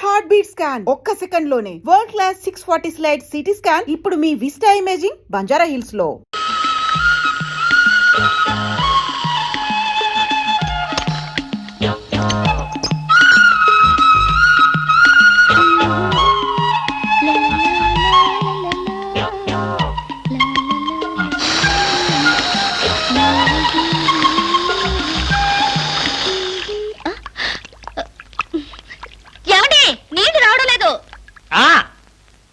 Heart beat scan ఒక్క second లోనే world class 640 slide CT scan ఇప్పుడు మీ విస్టా ఇమేజింగ్ బంజారా హిల్స్ లో.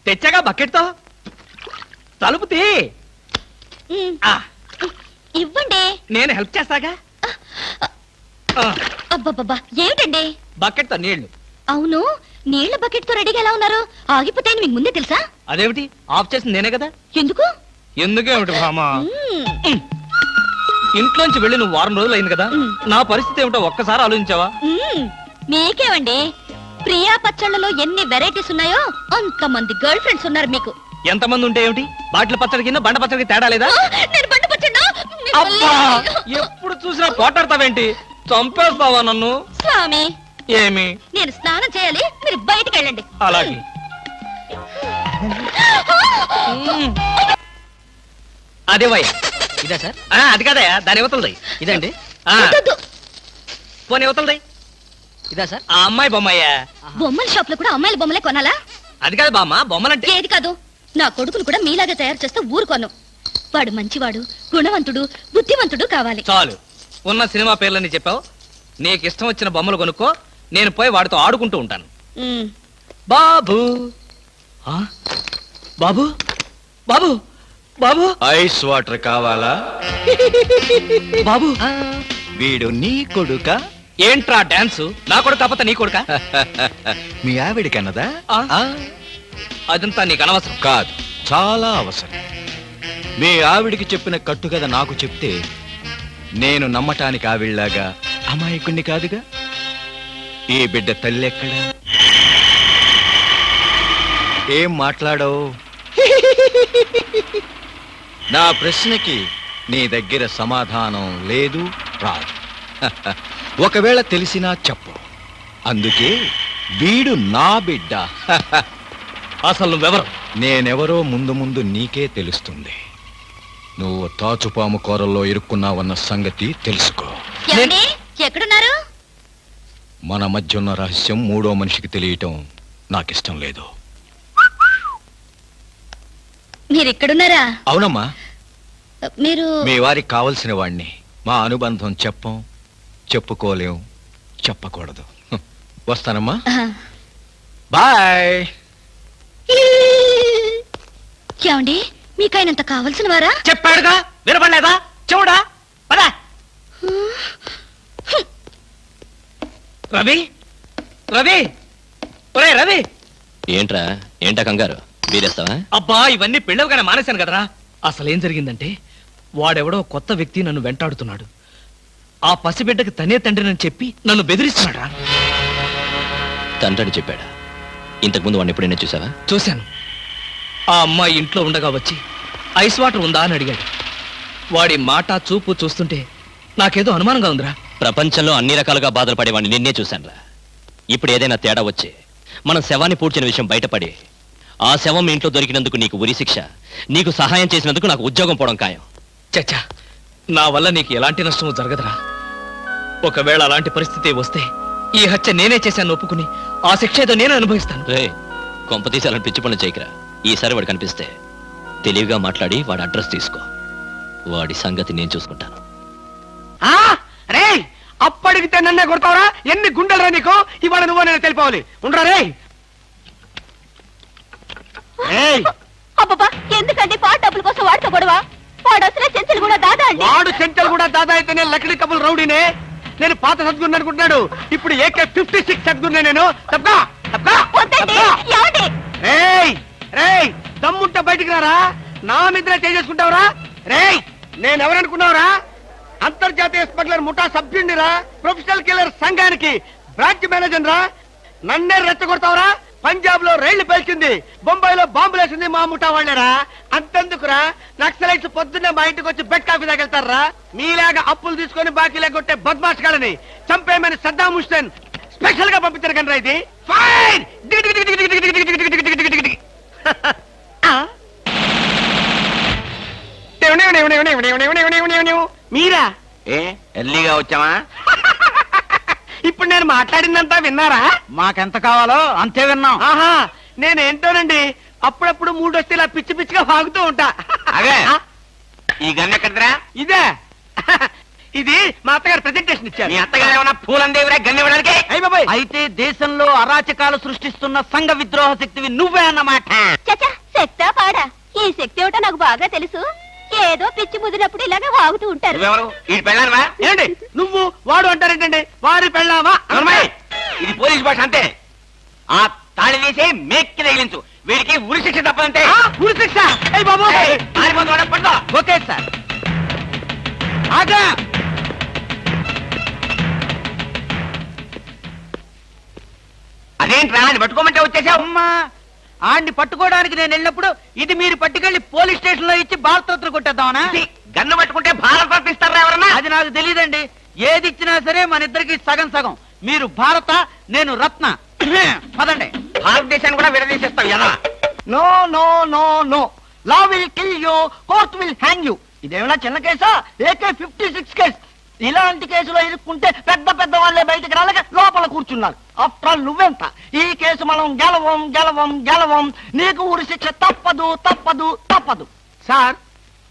తెచ్చాగా బకెట్ తో తలుపు తీ. ఇవ్వండి, నేను హెల్ప్ చేస్తాగా. అబ్బబ్బబ్బా ఏమిటండి? బకెట్ తో నీళ్లు. అవును, నీళ్ల బకెట్ తో రెడీగా ఎలా ఉన్నారు? ఆగిపోతే మీకు ముందే తెలుసా? అదేమిటి, ఆఫ్ చేసింది నేనే కదా. ఎందుకు? ఎందుకేమిటి భామా, ఇంట్లోంచి వెళ్ళి నువ్వు వారం రోజులు అయింది కదా, నా పరిస్థితి ఏమిటో ఒక్కసారి ఆలోచించావా? మీకేమండి, ప్రియా పచ్చళ్ళలో ఎన్ని వెరైటీస్ ఉన్నాయో అంతమంది గర్ల్ ఫ్రెండ్స్ ఉన్నారు మీకు. ఎంతమంది ఉంటే ఏమిటి, బాటిల్ పచ్చడి కింద బండ పచ్చడికి తేడా లేదా? నేను బండ పచ్చడా? అబ్బా, ఎప్పుడు చూసినా పోటాడతావేంటి? చంపేస్తావా నన్ను? స్వామి, ఏమి? నేను స్నానం చేయాలి, మీరు బయటికి వెళ్ళండి. అలాగే. అదే వయ్య, ఇదే సార్. అది కదయా, దాని యువతలది. ఇదండి. పోనీ యువతలది. ఇదా సార్? ఆ అమ్మాయి బొమ్మయ్యా. బొమ్మల షాప్ లో కూడా అమ్మాయిల బొమ్మలే కొనాలా? అది కాదు బామ్మ, బొమ్మలంటే. ఏది కాదు, నా కొడుకును కూడా మీలాగా తయారు చేస్తే ఊరుకోను. వాడు మంచివాడు, గుణవంతుడు, బుద్ధివంతుడు కావాలి. చాలు, ఉన్న సినిమా పేర్లని చెప్పావు. నీకు ఇష్టం వచ్చిన బొమ్మలు కొనుక్కో, నేను పోయి వాడితో ఆడుకుంటూ ఉంటాను. బాబు బాబు బాబు బాబు, ఐస్ వాటర్ కావాలా? బాబు, వీడు నీ కొడుక? ఏంట్రా డాన్స్? నా కొడుకు కాకపోతే నీ కొడుక? మీ ఆవిడికన్నదా? అదంతా నీకు అనవసరం. కాదు, చాలా అవసరం. మీ ఆవిడికి చెప్పిన కట్టుకథ నాకు చెప్తే నేను నమ్మటానికి ఆవిడలాగా అమాయకుణ్ణి కాదుగా. ఈ బిడ్డ తల్లి ఎక్కడా? ఏం మాట్లాడవు? నా ప్రశ్నకి నీ దగ్గర సమాధానం లేదు, రాదు. ఒకవేళ తెలిసినా చెప్పు. అందుకే వీడు నా బిడ్డ. అసలు నువ్వెవరు? నేనెవరో ముందు ముందు నీకే తెలుస్తుంది. నువ్వు తాచుపాము కూరల్లో ఇరుక్కున్నావన్న సంగతి తెలుసుకో. ఎక్కడున్నారు? మన మధ్య ఉన్న రహస్యం మూడో మనిషికి తెలియటం నాకిష్టం లేదు. మీరెక్కడున్నారా? అవునమ్మా, మీరు మీ వారికి కావలసిన వాణ్ణి. మా అనుబంధం చెప్పుకోలేం, చెప్పకూడదు. వస్తానమ్మా, బాయ్. ఏమండి, మీకైనంత కావలసిన వారా? చెప్పాడుగా, వినపడలేదా? చూడా పదా. రవి, రవి, ఒరే రవి. ఏంట్రా, ఏంటా కంగారు? వీరేస్తావా? అబ్బా, ఇవన్నీ పెళ్ళవగానే మానేశాను కదరా. అసలేం జరిగిందంటే, వాడెవడో కొత్త వ్యక్తి నన్ను వెంటాడుతున్నాడు. ఆ పసిబిడ్డకి తనే తండ్రినని చెప్పి నన్ను బెదిరిస్తున్నాడా. తండ్రిని చెప్పాడా? ఇంతకుముందు వాడిని ఎప్పుడైనా చూసావా? చూశాను. ఆ అమ్మాయి ఇంట్లో ఉండగా వచ్చి ఐస్ వాటర్ ఉందా అని అడిగాడు. వాడి మాట చూపు చూస్తుంటే నాకేదో అనుమానంగా ఉందిరా. ప్రపంచంలో అన్ని రకాలుగా బాధలు పడేవాడిని నిన్నే చూశానురా. ఇప్పుడు ఏదైనా తేడా వచ్చి మనం శవాన్ని పూడ్చిన విషయం బయటపడి ఆ శవం మీ ఇంట్లో దొరికినందుకు నీకు ఉరి శిక్ష, నీకు సహాయం చేసినందుకు నాకు ఉద్యోగం పోవడం ఖాయం. చచ్చా, నా వల్ల నీకు ఎలాంటి నష్టం జరగదురా. ఒకవేళ అలాంటి పరిస్థితి వస్తే ఈ హత్య నేనే చేశాను ఒప్పుకుని ఆ శిక్ష ఏదో నేను అనుభవిస్తాను. రే, కొంపతీసి అలాంటి పిచ్చి పనులు చేయకరా. ఈసారి వాడు కనిపిస్తే తెలివిగా మాట్లాడి వాడి అడ్రస్ తీసుకో. వాడి సంగతి నేను చూసుకుంటాను. అప్పటికితే నన్నే కొడతావరా? ఎన్ని గుండెలరా నీకు? ఇవాళ నువ్వు నేను తెలిపోవాలి. ఉండరా రే. అబ్బబ్బా, ఎందుకండి పాట డబ్బుల కోసం వాడితో గొడవ? వాడు అసలే చెంచలు కూడా దాదా అండి. వాడు చెంచలు కూడా దాదా అయితేనే లక్డీ కబుల్ రౌడీనే. నేను పాత సద్గురు అనుకుంటున్నాడు. ఇప్పుడు AK-56 సద్గురునే నేను. తప్పా దమ్ముంటే బయటికి రారా. నా మీద చేసుకుంటావురా? రేయ్, నేనెవరనుకున్నావురా? అంతర్జాతీయ స్మగ్లర్ ముఠా సభ్యుడిరా, ప్రొఫెషనల్ కిల్లర్ సంఘానికి బ్రాంచ్ మేనేజర్ రా. నన్నే రెచ్చగొడతావురా? పంజాబ్ లో రైళ్లు పేల్చింది, బొంబాయిలో బాంబులేసింది మా ముఠా వాళ్ళేరా. అంతెందుకురా, నక్సలైట్స్ పొద్దున్నే మా ఇంటికి వచ్చి బెడ్ కాఫీ తాగెళ్తారా. మీలాగా అప్పులు తీసుకొని బాకీ లేకొట్టే బద్మాష్ గాలని చంపేయమని సద్దాం హుస్సేన్ స్పెషల్ గా పంపించారు కనరా ఇది. ఫైన్. మీరా? ఏ ఎర్లీగా వచ్చావా? ఇప్పుడు నేను మాట్లాడిందంతా విన్నారా? మాకెంత కావాలో అంతే విన్నాం. ఆహా, నేనేంటోనండి అప్పుడప్పుడు మూడు వస్తే ఇలా పిచ్చి పిచ్చిగా వాగుతూ ఉంటా. అదే. ఈ గన్ ఎక్కడరా? ఇదే. ఇది మా అత్తగారు ప్రెజెంటేషన్ ఇచ్చారు. మీ అత్తగారు ఏమన్నా పూలందేవిరా గన్ ఇవ్వడానికి? అయ్య బాబాయ్. అయితే దేశంలో అరాచకాలు సృష్టిస్తున్న సంఘ విద్రోహ శక్తివి నువ్వే అన్నమాట. చచ్చా శక్తా పాడా ఈ శక్తి ఏమిటో నాకు బాగా తెలుసు. ఏదో పిచ్చి ముదిరినప్పుడు ఇలాగే వాగుతూ ఉంటారు. నువ్వెవరు? ఈ పెళ్ళానవా? ఏంటి నువ్వు వాడు అంటారేంటండి? వారి పెళ్ళామా? నోర్మయ్, ఇది పోలీస్ భాష అంతే. ఆ తాళి తీసి మేక్కి తగిలించు. వీడికి ఉరి శిక్ష తప్పదంటే. ఉరి శిక్ష? అయ్య బాబు. Okay sir. ఆగా. అదేంట్రా అని పట్టుకోమంటే వచ్చేసావు? అమ్మా, ఆడిని పట్టుకోవడానికి నేను వెళ్ళినప్పుడు ఇది మీరు పట్టుకెళ్లి పోలీస్ స్టేషన్ లో ఇచ్చి భారతరత్న కొట్టేద్దామనా? గన్ను పట్టుకుంటే భారత ఇస్తారా ఎవరన్నా? అది నాకు తెలియదండి. ఏది ఇచ్చినా సరే మన ఇద్దరికి సగం సగం. మీరు భారత, నేను రత్న. పదండి. భారతదేశాన్ని కూడా విడదీసేస్తావు ఎలా? No no no no. Law will kill you, court will hang you. ఇదేమైనా చిన్న కేసా? AK-56 case. ఇలాంటి కేసులో ఇరుక్కుంటే పెద్ద పెద్ద వాళ్ళే బయటకు రాలేక లోపల కూర్చున్నారు. ఆఫ్టర్ ఆల్ నువ్వెంత? ఈ కేసు మనం గెలవం గెలవం గెలవం. నీకు ఉరి శిక్ష తప్పదు తప్పదు తప్పదు. సార్,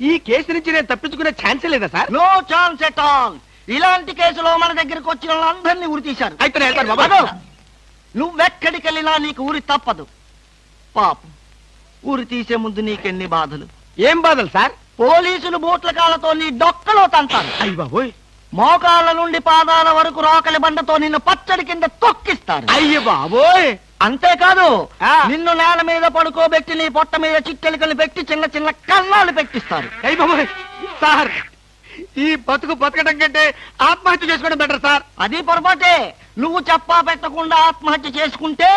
ఈ కేసు నుంచి నేను తప్పించుకునే ఛాన్సే లేదా sir? No chance at all. ఇలాంటి కేసులో మన దగ్గరికి వచ్చిన వాళ్ళందరినీ ఉరి తీశారు. అయితే నేను వెళ్తాను బాబా. నువ్వెక్కడికి వెళ్ళినా నీకు ఊరి తప్పదు. పాపం, ఊరి తీసే ముందు నీకెన్ని బాధలు. ఏం బాధలు సార్? పోలీసులు బూట్ల కాళ్ళతో నీ డొక్కలో తంతారు. అయ్య బాబోయ్. మోకాళ్ళ నుండి పాదాల వరకు రోకలి బండతో నిన్ను పచ్చడి కింద తొక్కిస్తారు. అయ్య బాబోయ్. అంతేకాదు, నిన్ను నేల మీద పడుకోబెట్టి నీ పొట్ట మీద చిట్టెలికలు పెట్టి చిన్న చిన్న కన్నాలు పెట్టిస్తారు. అయ్య బాబోయ్. సార్, ఈ బతుకు బతకడం కంటే ఆత్మహత్య చేసుకోవడం బెటర్ సార్. అది పొరపాటే. నువ్వు చెప్పా పెట్టకుండా ఆత్మహత్య చేసుకుంటే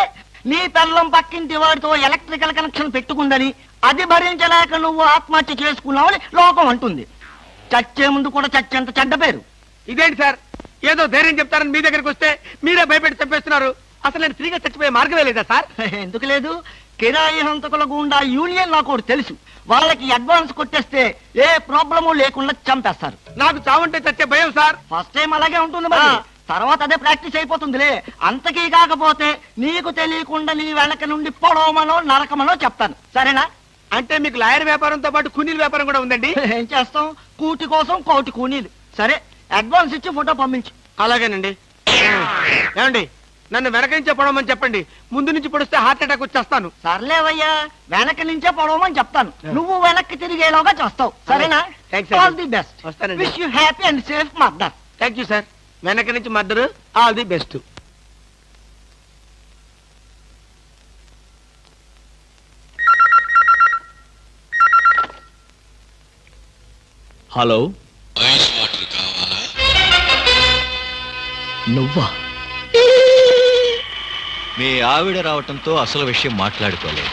నీ పెళ్ళం పక్కింటి వాడితో ఎలక్ట్రికల్ కనెక్షన్ పెట్టుకుందని, అది భరించలేక నువ్వు ఆత్మహత్య చేసుకున్నావని లోకం అంటుంది. చచ్చే ముందు కూడా చచ్చేంత చెడ్డ పేరు. ఇదేంటి సార్, ఏదో ధైర్యం చెప్తారని మీ దగ్గరికి వస్తే మీరే భయపెట్టి చంపేస్తున్నారు. అసలు నేను ఫ్రీగా చచ్చిపోయే మార్గమే లేదా సార్? ఎందుకు లేదు? కిరాయి హంతకుల గుండా యూనియన్ నాకు ఒకటి తెలుసు. వాళ్ళకి అడ్వాన్స్ కొట్టేస్తే ఏ ప్రాబ్లము లేకుండా చంపేస్తారు. నాకు చావుంటే చచ్చే భయం సార్. ఫస్ట్ టైం అలాగే ఉంటుంది మరి, తర్వాత అదే ప్రాక్టీస్ అయిపోతుందిలే. అంతకీ కాకపోతే నీకు తెలియకుండా నీ వెనక నుండి పొడవమనో నరకమనో చెప్తాను. సరేనా? అంటే మీకు లాయర్ వ్యాపారంతో పాటు కూనీల వ్యాపారం కూడా ఉందండి? ఏం చేస్తాం, కూటి కోసం కోటి కూనీలు. సరే, అడ్వాన్స్ ఇచ్చి ఫోటో పంపించు. అలాగేనండి. ఏమండి, నన్ను వెనక నుంచే పొడవమని చెప్పండి. ముందు నుంచి పొడిస్తే హార్ట్ అటాక్ వచ్చేస్తాను. సర్లేవయ్యా, వెనక నుంచే పొడవమని చెప్తాను. నువ్వు వెనక్కి తిరిగేలాగా చేస్తావు. సరేనా? All the best. Wish you happy and safe murder. Thank you sir. వెనక నుంచి murder. All the best. Hello, ice water కావాలా? నువ్వా? మీ ఆవిడ రావటంతో అసలు విషయం మాట్లాడుకోలేదు,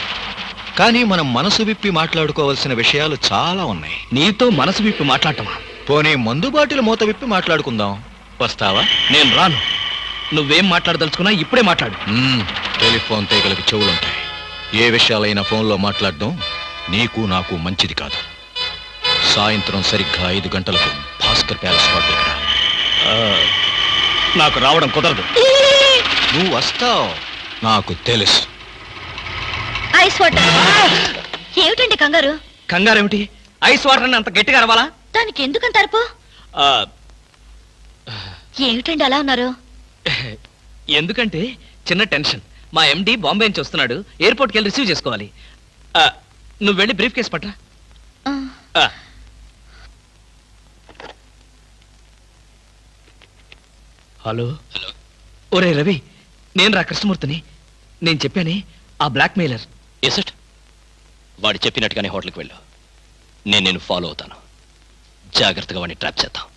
కానీ మనం మనసు విప్పి మాట్లాడుకోవాల్సిన విషయాలు చాలా ఉన్నాయి. నీతో మనసు విప్పి మాట్లాడటమా? పోనీ మందు బాటిల్ మూత విప్పి మాట్లాడుకుందాం. వస్తావా? నేను రాను. నువ్వేం మాట్లాడదలుచుకున్నా ఇప్పుడే మాట్లాడు. టెలిఫోన్ తీగలకు చెవులుంటాయి. ఏ విషయాలైనా ఫోన్లో మాట్లాడడం నీకు నాకు మంచిది కాదు. సాయంత్రం సరిగ్గా 5 గంటలకు భాస్కర్ ప్యాలెస్ హోటల్కి రా. నాకు రావడం కుదరదు. నువ్వు వస్తావు, నాకు తెలుసు. Ice water. ఏమిటండి కంగారు? కంగారేమిటి? ఐస్ వాటర్ అని అంత గట్టిగా అరవాలా? దానికి ఎందుకంత అరుపు? ఏమిటండి అలా ఉన్నారు? ఎందుకంటే చిన్న టెన్షన్. మా ఎండి బాంబే నుంచి వస్తున్నాడు. ఎయిర్పోర్ట్కి వెళ్ళి రిసీవ్ చేసుకోవాలి. నువ్వు వెళ్ళి బ్రీఫ్ కేసు పట్రా. హలో. ఒరే రవి, నేను రా కృష్ణమూర్తిని. నేను చెప్పానే, ఆ బ్లాక్ మెయిలర్. ఎసట్ వాడు చెప్పినట్టుగానే హోటల్కి వెళ్ళు. నేను ఫాలో అవుతాను. జాగ్రత్తగా వాడిని ట్రాప్ చేద్దాం.